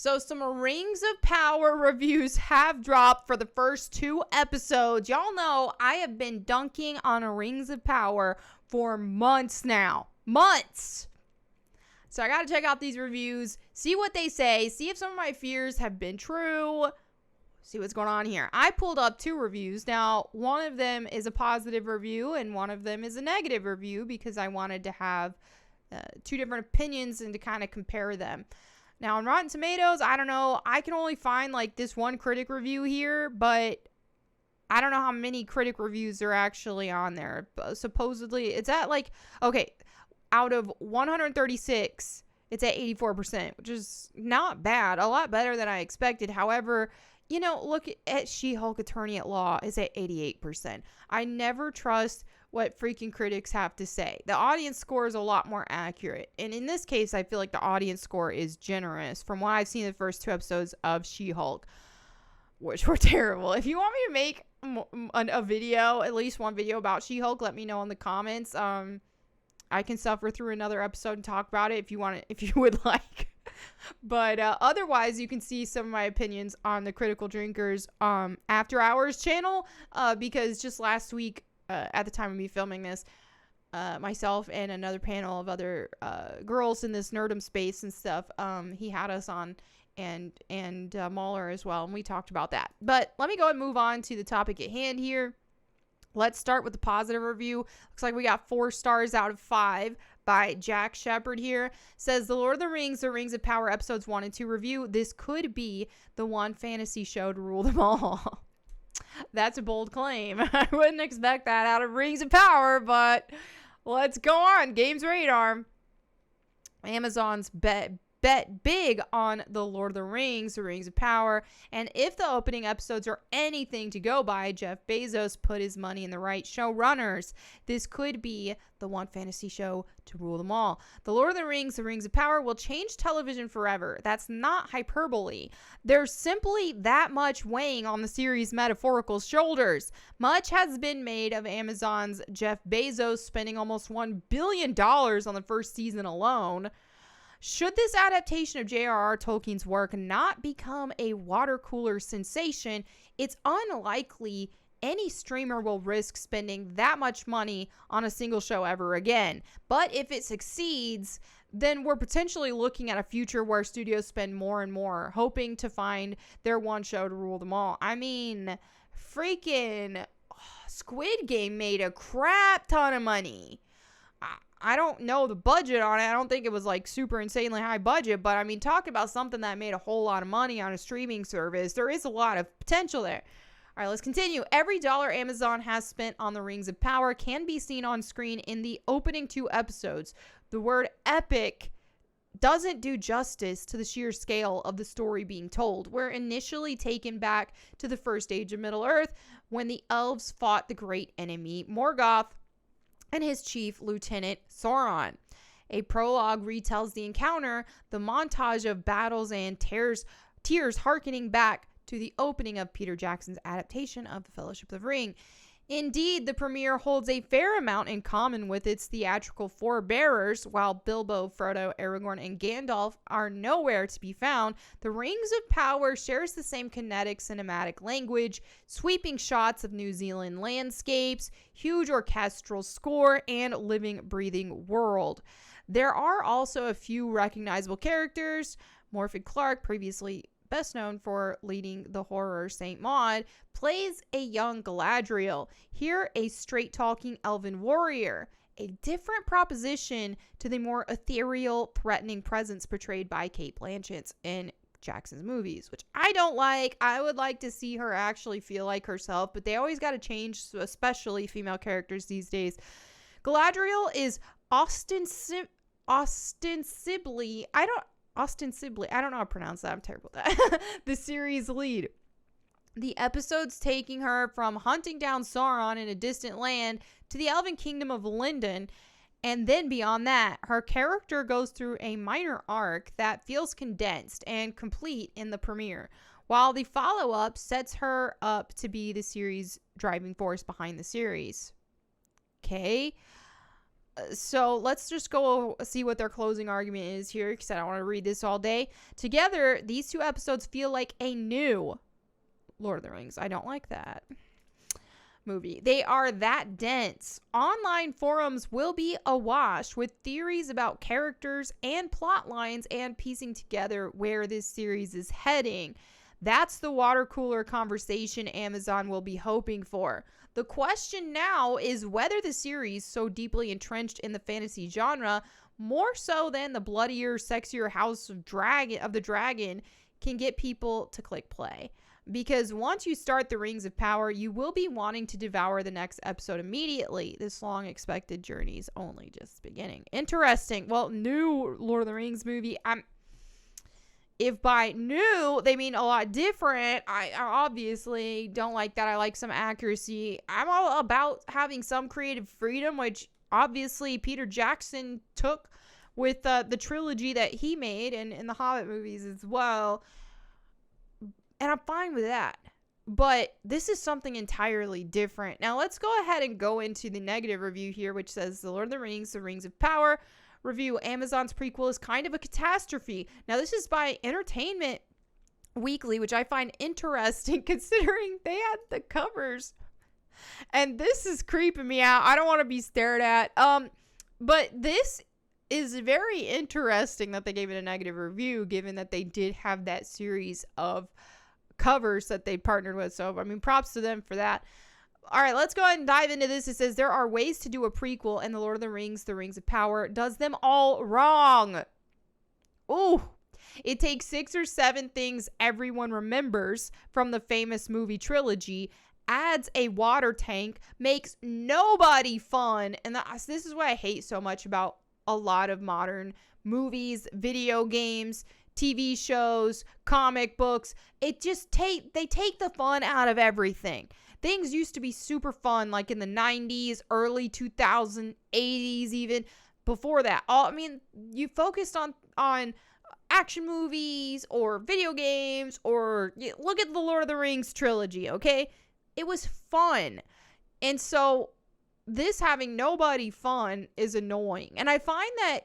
So some Rings of Power reviews have dropped for the first 2 episodes. Y'all know I have been dunking on Rings of Power for months now. Months! So I gotta check out these reviews, see what they say, see if some of my fears have been true, see what's going on here. I pulled up 2 reviews. Now, one of them is a positive review and one of them is a negative review because I wanted to have 2 different opinions and to kind of compare them. Now, on Rotten Tomatoes, I don't know. I can only find like this one critic review here, but I don't know how many critic reviews are actually on there. Supposedly, it's at like, okay, out of 136, it's at 84%, which is not bad. A lot better than I expected. However, you know, look at She-Hulk Attorney at Law is at 88%. I never trust what freaking critics have to say. The audience score is a lot more accurate. And in this case, I feel like the audience score is generous from what I've seen the first 2 episodes of She-Hulk, which were terrible. If you want me to make a video, at least one video about She-Hulk, let me know in the comments. I can suffer through another episode and talk about it if you want it, if you would like. But otherwise, you can see some of my opinions on the Critical Drinkers After Hours channel because just last week, at the time of me filming this, myself and another panel of other girls in this nerdum space and stuff, he had us on, and Mahler as well, and we talked about that. But let me go and move on to the topic at hand here. Let's start with the positive review. Looks like we got 4 stars out of 5 by Jack Shepard here. Says, The Lord of the Rings of Power episodes 1 and 2 review. This could be the one fantasy show to rule them all. That's a bold claim. I wouldn't expect that out of Rings of Power, but let's go on. Games Radar. Amazon's bet big on The Lord of the Rings of Power, and if the opening episodes are anything to go by, Jeff Bezos put his money in the right showrunners. This could be the one fantasy show to rule them all. The Lord of the Rings of Power will change television forever. That's not hyperbole. There's simply that much weighing on the series' metaphorical shoulders. Much has been made of Amazon's Jeff Bezos spending almost $1 billion on the first season alone. Should this adaptation of J.R.R. Tolkien's work not become a water cooler sensation, it's unlikely any streamer will risk spending that much money on a single show ever again. But if it succeeds, then we're potentially looking at a future where studios spend more and more, hoping to find their one show to rule them all. I mean, freaking Squid Game made a crap ton of money. I don't know the budget on it. I don't think it was like super insanely high budget, but I mean, talk about something that made a whole lot of money on a streaming service. There is a lot of potential there. All right, let's continue. Every dollar Amazon has spent on the Rings of Power can be seen on screen in the opening 2 episodes. The word epic doesn't do justice to the sheer scale of the story being told. We're initially taken back to the first age of Middle-earth when the elves fought the great enemy Morgoth and his chief lieutenant Sauron. A prologue retells the encounter, the montage of battles and tears harkening back to the opening of Peter Jackson's adaptation of The Fellowship of the Ring. Indeed, the premiere holds a fair amount in common with its theatrical forebearers. While Bilbo, Frodo, Aragorn, and Gandalf are nowhere to be found, The Rings of Power shares the same kinetic cinematic language, sweeping shots of New Zealand landscapes, huge orchestral score, and living, breathing world. There are also a few recognizable characters. Morfydd Clark, previously best known for leading the horror Saint Maud, plays a young Galadriel, here a straight-talking elven warrior, a different proposition to the more ethereal, threatening presence portrayed by Cate Blanchett in Jackson's movies, which I don't like. I would like to see her actually feel like herself, but they always got to change, especially female characters these days. Galadriel is ostensibly, I don't know how to pronounce that. I'm terrible at that. The series lead. The episodes taking her from hunting down Sauron in a distant land to the elven kingdom of Lindon. And then beyond that, her character goes through a minor arc that feels condensed and complete in the premiere, while the follow-up sets her up to be the series' driving force behind the series. Okay. So let's just go see what their closing argument is here, because I don't want to read this all day. Together, these two episodes feel like a new Lord of the Rings. I don't like that movie. They are that dense. Online forums will be awash with theories about characters and plot lines and piecing together where this series is heading. That's the water cooler conversation Amazon will be hoping for. The question now is whether the series, so deeply entrenched in the fantasy genre, more so than the bloodier, sexier House of the Dragon, can get people to click play. Because once you start the Rings of Power, you will be wanting to devour the next episode immediately. This long expected journey is only just beginning. Interesting. Well, new Lord of the Rings movie. If by new they mean a lot different, I obviously don't like that. I like some accuracy. I'm all about having some creative freedom, which obviously Peter Jackson took with the trilogy that he made and the Hobbit movies as well. And I'm fine with that. But this is something entirely different. Now let's go ahead and go into the negative review here, which says The Lord of the Rings, The Rings of Power review, Amazon's prequel is kind of a catastrophe. Now this is by Entertainment Weekly, which I find interesting considering they had the covers. And this is creeping me out. I don't want to be stared at. But this is very interesting that they gave it a negative review, given that they did have that series of covers that they partnered with. So, I mean, props to them for that. All right, let's go ahead and dive into this. It says there are ways to do a prequel, and The Lord of the Rings, The Rings of Power does them all wrong. Ooh. It takes 6 or 7 things everyone remembers from the famous movie trilogy, adds a water tank, makes nobody fun. And this is what I hate so much about a lot of modern movies, video games, TV shows, comic books. It just they take the fun out of everything. Things used to be super fun, like in the 90s, early 2000s, 80s even. Before that, you focused on action movies or video games, or look at the Lord of the Rings trilogy, okay? It was fun. And so this having nobody fun is annoying. And I find that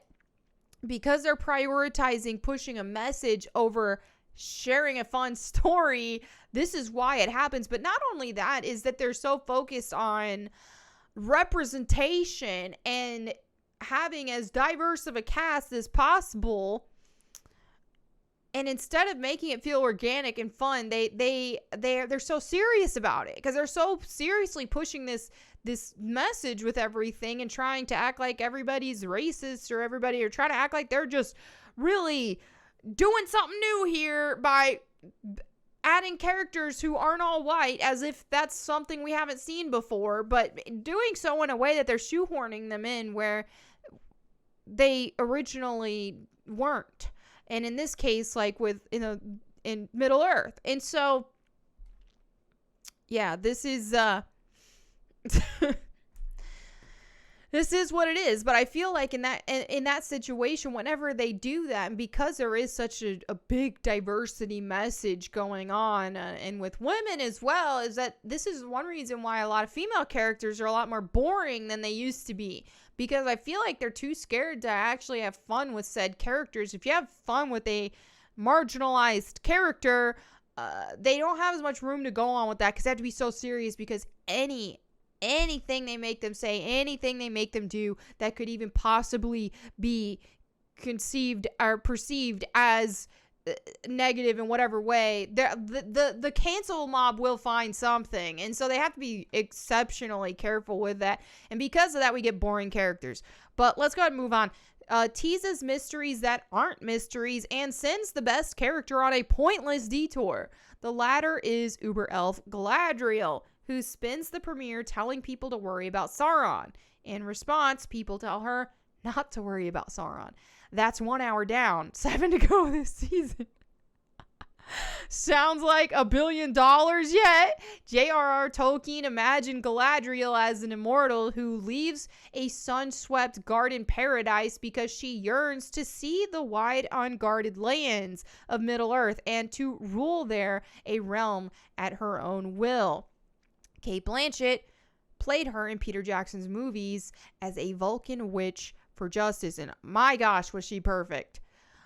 because they're prioritizing pushing a message over sharing a fun story, this is why it happens. But not only that, is that they're so focused on representation and having as diverse of a cast as possible. And instead of making it feel organic and fun, they're so serious about it, because they're so seriously pushing this message with everything and trying to act like everybody's racist, or everybody, or trying to act like they're just really doing something new here by adding characters who aren't all white, as if that's something we haven't seen before, but doing so in a way that they're shoehorning them in where they originally weren't. And in this case, like in Middle Earth. And so, yeah, this is this is what it is. But I feel like in that situation, whenever they do that, and because there is such a big diversity message going on, and with women as well, is that this is one reason why a lot of female characters are a lot more boring than they used to be. Because I feel like they're too scared to actually have fun with said characters. If you have fun with a marginalized character, they don't have as much room to go on with that, because they have to be so serious, because anything they make them say, anything they make them do that could even possibly be conceived or perceived as negative in whatever way, the cancel mob will find something. And so they have to be exceptionally careful with that. And because of that, we get boring characters. But let's go ahead and move on. Teases mysteries that aren't mysteries and sends the best character on a pointless detour. The latter is Uber Elf Galadriel, who spends the premiere telling people to worry about Sauron. In response, people tell her not to worry about Sauron. That's 1 hour down, 7 to go this season. Sounds like $1 billion yet. J.R.R. Tolkien imagined Galadriel as an immortal who leaves a sun-swept garden paradise because she yearns to see the wide, unguarded lands of Middle-earth and to rule there, a realm at her own will. Cate Blanchett played her in Peter Jackson's movies as a Vulcan witch for justice. And my gosh, was she perfect.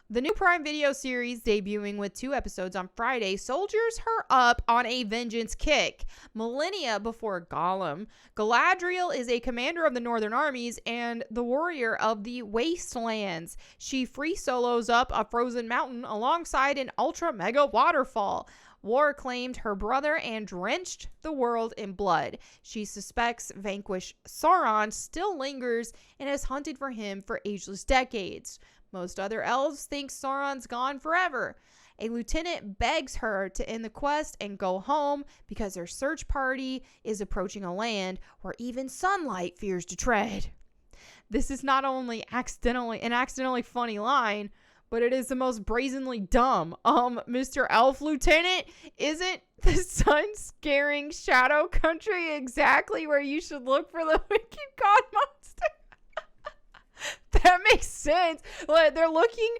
The new Prime Video series, debuting with 2 episodes on Friday, soldiers her up on a vengeance kick. Millennia before Gollum, Galadriel is a commander of the Northern Armies and the warrior of the Wastelands. She free solos up a frozen mountain alongside an ultra mega waterfall. War claimed her brother and drenched the world in blood. She suspects vanquished Sauron still lingers and has hunted for him for ageless decades. Most other elves think Sauron's gone forever. A lieutenant begs her to end the quest and go home because their search party is approaching a land where even sunlight fears to tread. This is not only an accidentally funny line, but it is the most brazenly dumb. Mr. Elf Lieutenant, isn't the sun-scaring Shadow Country exactly where you should look for the wicked god monster? That makes sense. Like, they're looking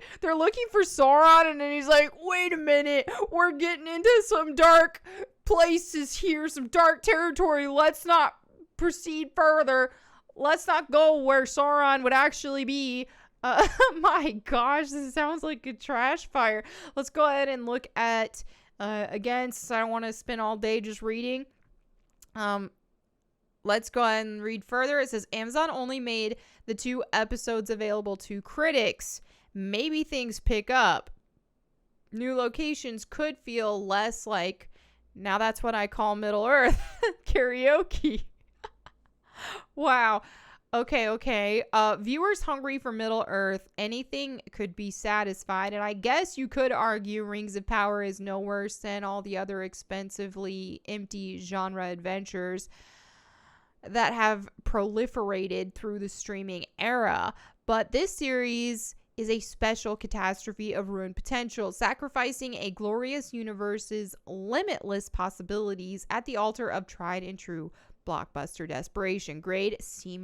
for Sauron, and then he's like, wait a minute, we're getting into some dark places here, some dark territory. Let's not proceed further. Let's not go where Sauron would actually be. My gosh, this sounds like a trash fire. Let's go ahead and look at, again, since I don't want to spend all day just reading. Let's go ahead and read further. It says Amazon only made the 2 episodes available to critics. Maybe things pick up. New locations could feel less like, now that's what I call Middle Earth, karaoke. Wow. Okay. Viewers hungry for Middle Earth, anything could be satisfied. And I guess you could argue Rings of Power is no worse than all the other expensively empty genre adventures that have proliferated through the streaming era. But this series is a special catastrophe of ruined potential, sacrificing a glorious universe's limitless possibilities at the altar of tried and true blockbuster desperation. Grade C-.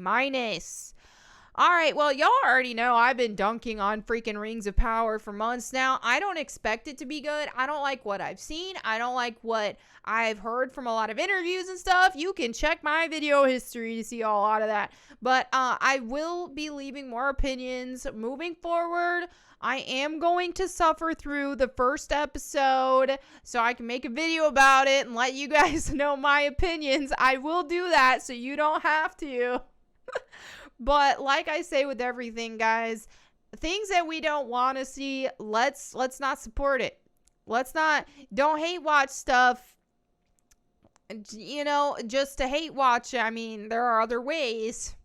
All right, well, y'all already know I've been dunking on freaking Rings of Power for months now. I don't expect it to be good. I don't like what I've seen. I don't like what I've heard from a lot of interviews and stuff. You can check my video history to see a lot of that. But I will be leaving more opinions moving forward. I am going to suffer through the first episode so I can make a video about it and let you guys know my opinions. I will do that so you don't have to. But like I say with everything, guys, things that we don't want to see, let's not support it. Don't hate watch stuff, just to hate watch. I mean, there are other ways.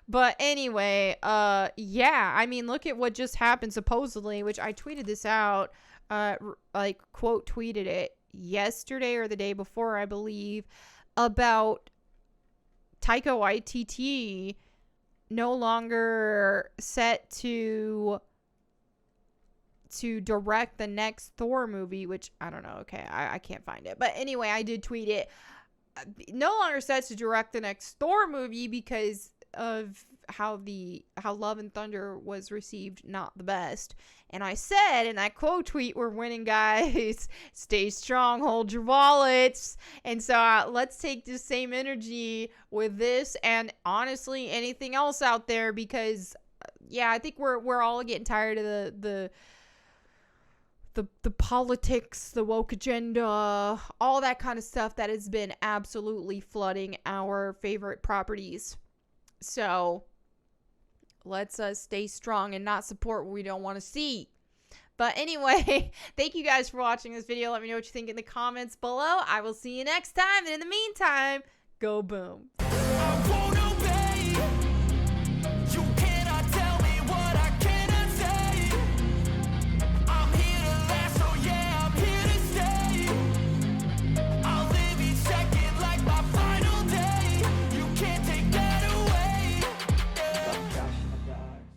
But anyway, yeah, I mean, look at what just happened supposedly, which I tweeted this out, quote tweeted it yesterday or the day before, I believe, about Taika Waititi no longer set to direct the next Thor movie, which I don't know. Okay, I can't find it. But anyway, I did tweet it. No longer set to direct the next Thor movie because of how Love and Thunder was received not the best. And I said in that quote tweet, we're winning, guys. Stay strong, hold your wallets. And so let's take the same energy with this and honestly anything else out there, because yeah, I think we're all getting tired of the politics, the woke agenda, all that kind of stuff that has been absolutely flooding our favorite properties. So let's stay strong and not support what we don't want to see. But anyway, thank you guys for watching this video. Let me know what you think in the comments below. I will see you next time. And in the meantime, go boom. I won't obey.